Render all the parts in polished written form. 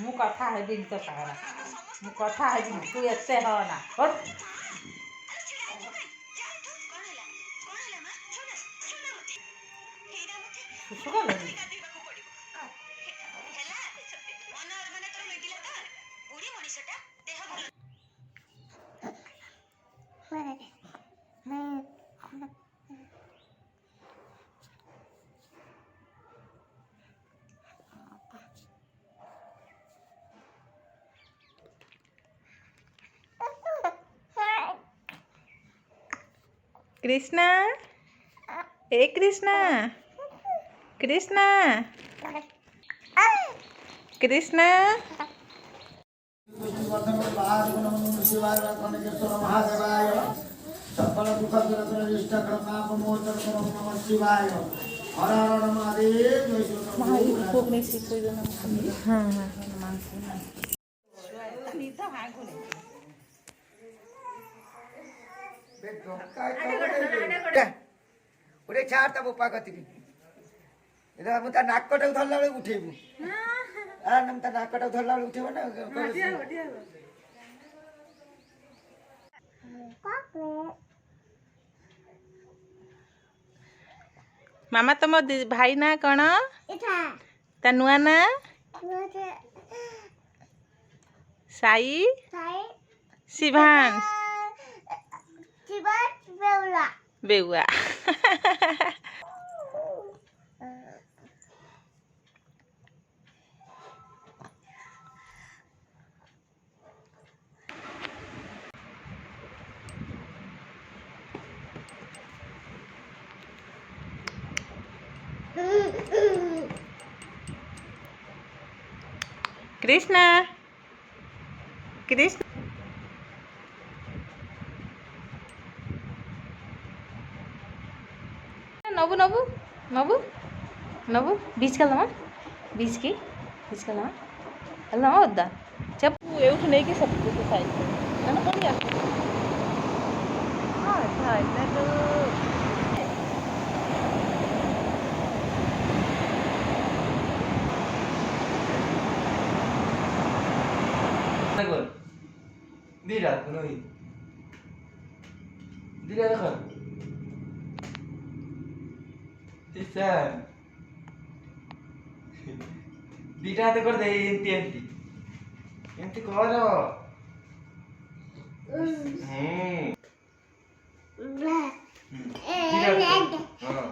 ମୁଁ କଥା ହେବିନି ତୋ ସାଙ୍ଗରେ ମୁଁ କଥା ହେବିନି ତୁ ଏତେ ହନା ଶୁଶୁ କଲୁନି कृष्णा ए कृष्णा कृष्णा कृष्णा सकल दुख शिवाय हर हर महादेव ଗୋଟେ ଛାଡ଼ ତା ବୋପା କତିକି ମୁଁ ତା ନାକଟାକୁ ଧରିଲା ବେଳକୁ ଉଠେଇବୁ ତା ନାକଟାକୁ ଧରିଲା ବେଳକୁ ଉଠେଇବ ନା ମାମା ତମ ଭାଇ ନା କଣ ତା ନୂଆ ନା ସାଇ ଶିଭାନ बेउआ कृष्णा कृष्ण नबू नबू नबू नबू बीच कलमा बीच की बीच कलमा अल्लाह वद्दा చెప్పు ఏవుటు నేకి సబ్కు సాయి నన్ను కొనియా నాకు Dira, kunoy. Dira ka. Tisan. Dira te kor de enti. Enti koro. Dira. Ha.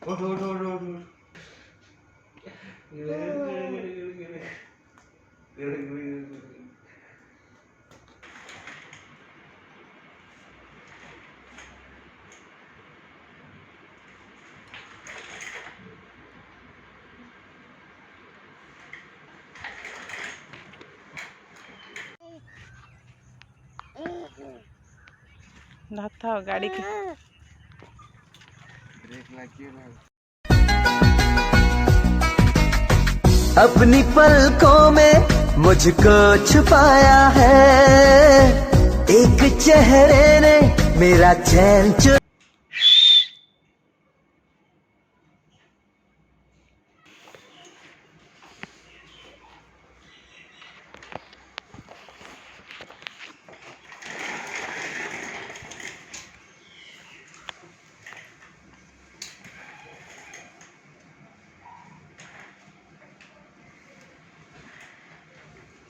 Uठ उठ उठ उठ उठ. था गाड़ी की ब्रेक लगी है। अपनी पलकों में मुझको छुपाया है एक चेहरे ने मेरा चैन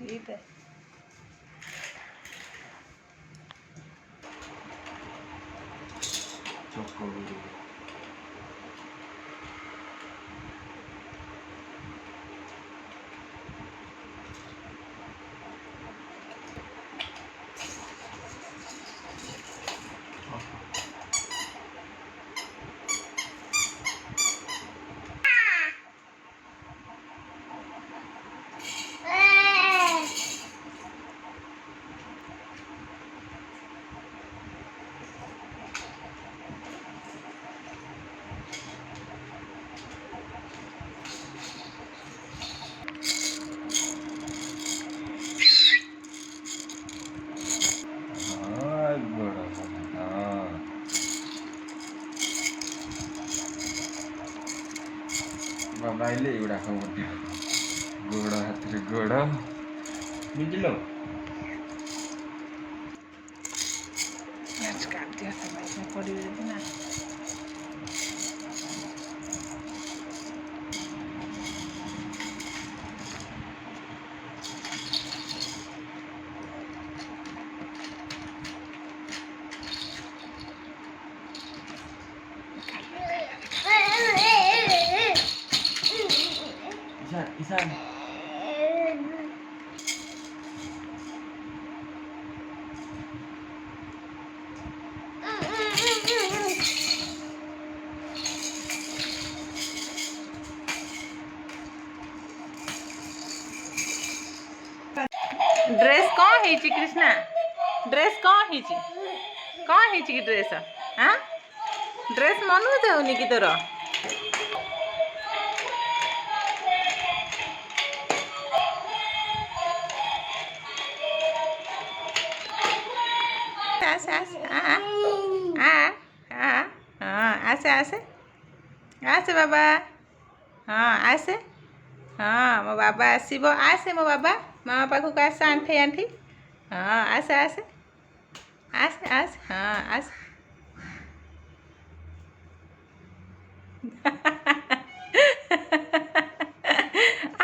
ठीक है ଲଗାଇଲେ ଏଗୁଡ଼ାକ ମଧ୍ୟ ଗୋଡ଼ ହାତରେ ଗୋଡ଼ ବୁଝିଲ। ପଡ଼ିବେ ଯଦି ନା ଇଶାନ ड्रेस कौन है कृष्णा ड्रेस कौन है कि ड्रेस हाँ ड्रेस मनु जाऊनी कि तोर आसे आसे आसे आसे आसे बाबा हाँ आसे हाँ मो बाबा आसब आसे मो बाबा मामा पाखक आस आंठी आंठी हाँ आसे आसे आसे आसे हाँ आसे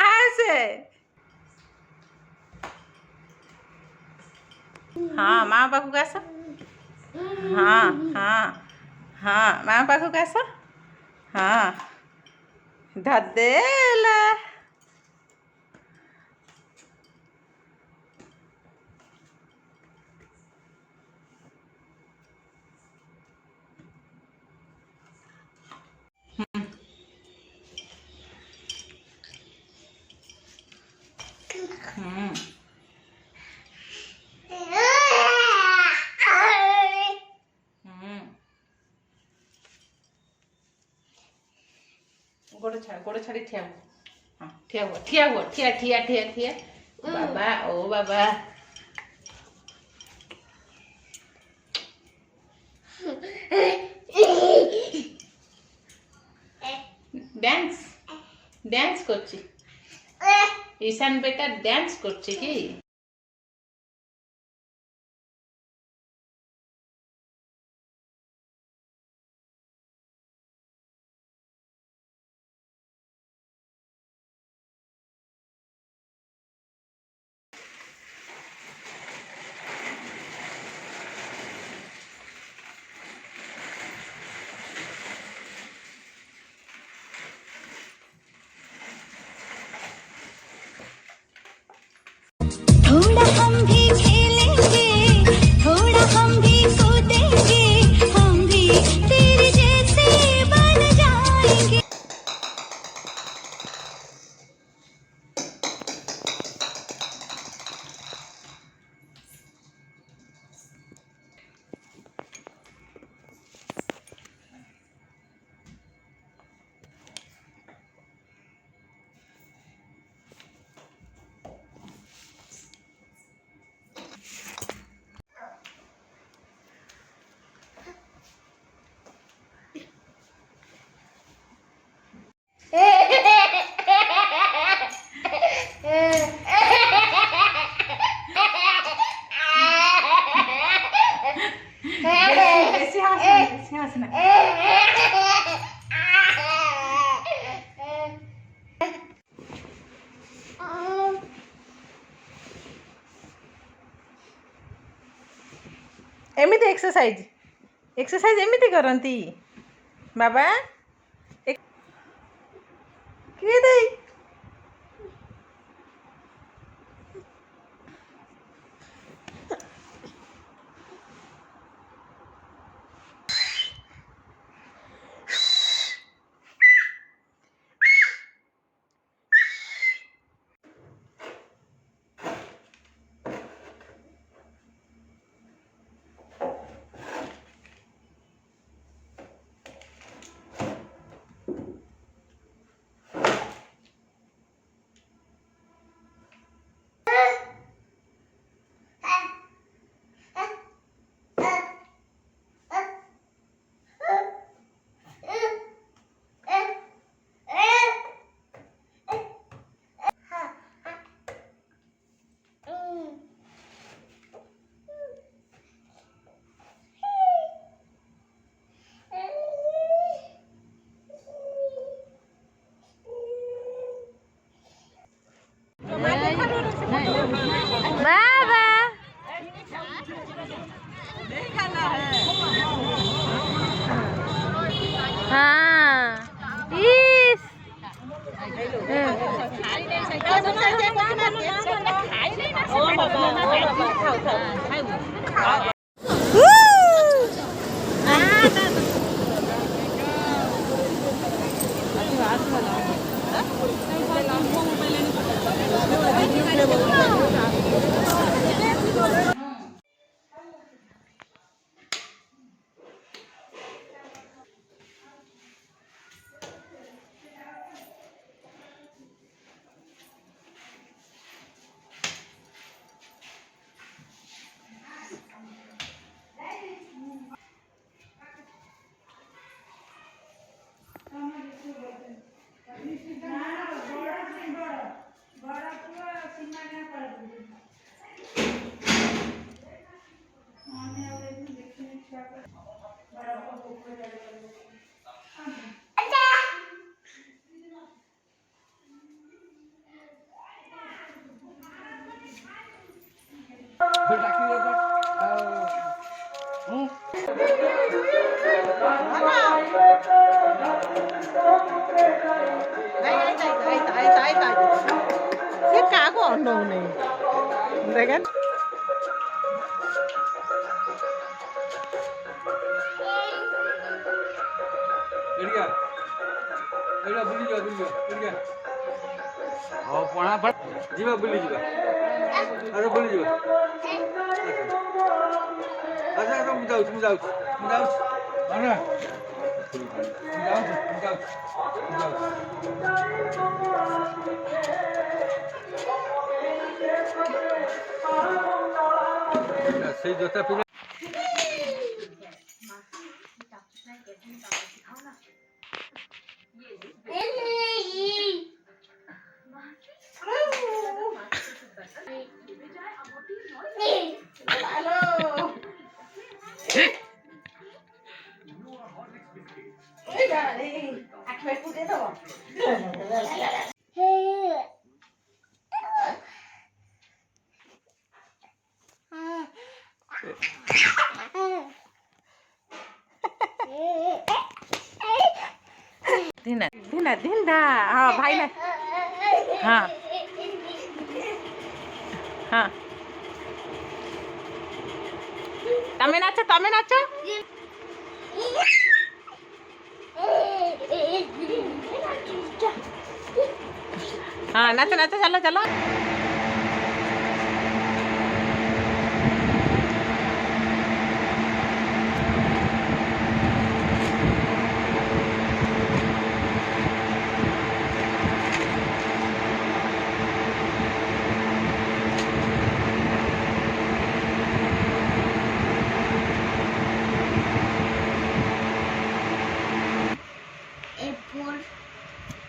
आसे हाँ मामा पाखक आस हाँ हाँ हाँ मामा पाखक आस हाँ धदेला गोड़ छाड़ी ठिया हुआ हाँ ठिया हुआ ठिया हुआ ठिया ठिया ठिया ठिया बाबा ओ बाबा ଡ୍ୟାନ୍ସ ଡ୍ୟାନ୍ସ କରୁଛି ईशान बेटा ଡ୍ୟାନ୍ସ କରୁଛି କି थोड़ा हम भी खेलेंगे थोड़ा हम भी कूदेंगे हम भी तेरे जैसे बन जाएंगे। हंसना एमिति एक्सरसाइज एक्सरसाइज एमिति करती बाबा किए देई ସେ କାହାକୁ ଅନଉନି ଦେଖ ଯିବା ବୁଲି ଯିବା ଆରେ ବୁଲି ଯିବା ଆଚ୍ଛା ଆଚ୍ଛା ମୁଁ ଯାଉଛି ଆରେ ସେଇ ଜୋତା ପିଲା धिना धिना धिंदा हाँ भाई ना हाँ हाँ तमें नाचो हाँ नाचो चलो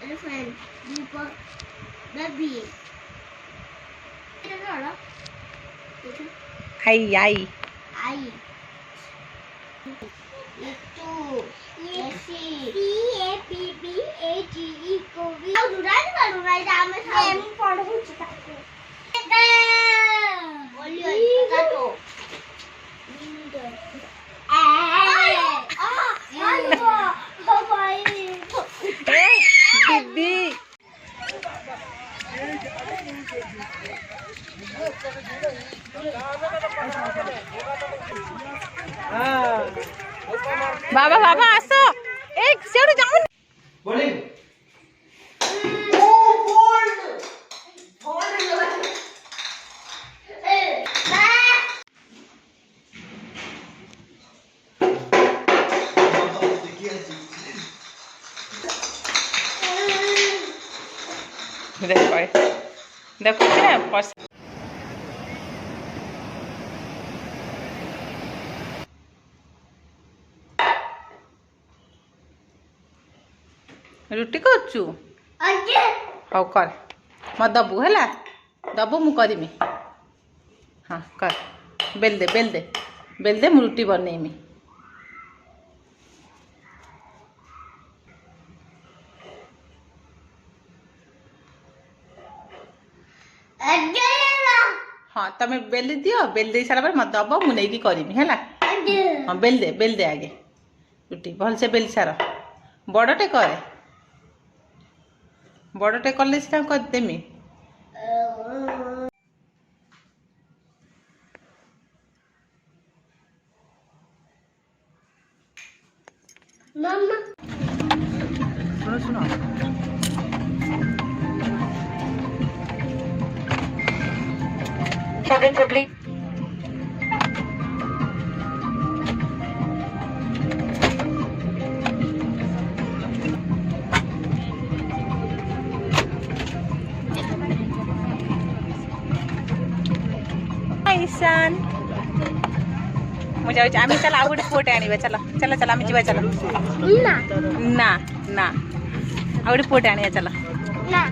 Elephant, Deepak, baby. I I. Itu. Yesi. P-A-P-P-A-G-E. Kovi. Kau durai dah ame sama. Em padu cita tu. Boleh. Kau. दीदी बाबा आसो एक सेठ जाऊन बोली देखो रुटी करू हौ कर मत दबू है दबू मु करमी हाँ कर बेल दे मु रुटी बनईमी हाँ तमें बेली दियो बेल दे सारा मत दब मु नहीं करमी है हाँ बेल दे आगे रुटी भल से बेल सार बड़टे करे बड़टे कले सीना करदेमी सुनो सुनो ईशान मुझे आम्ही चला आवडे पोटे आणीबा चला चला चला आम्ही जीवा चला ना ना आवडे पोटे आणीया चला क्या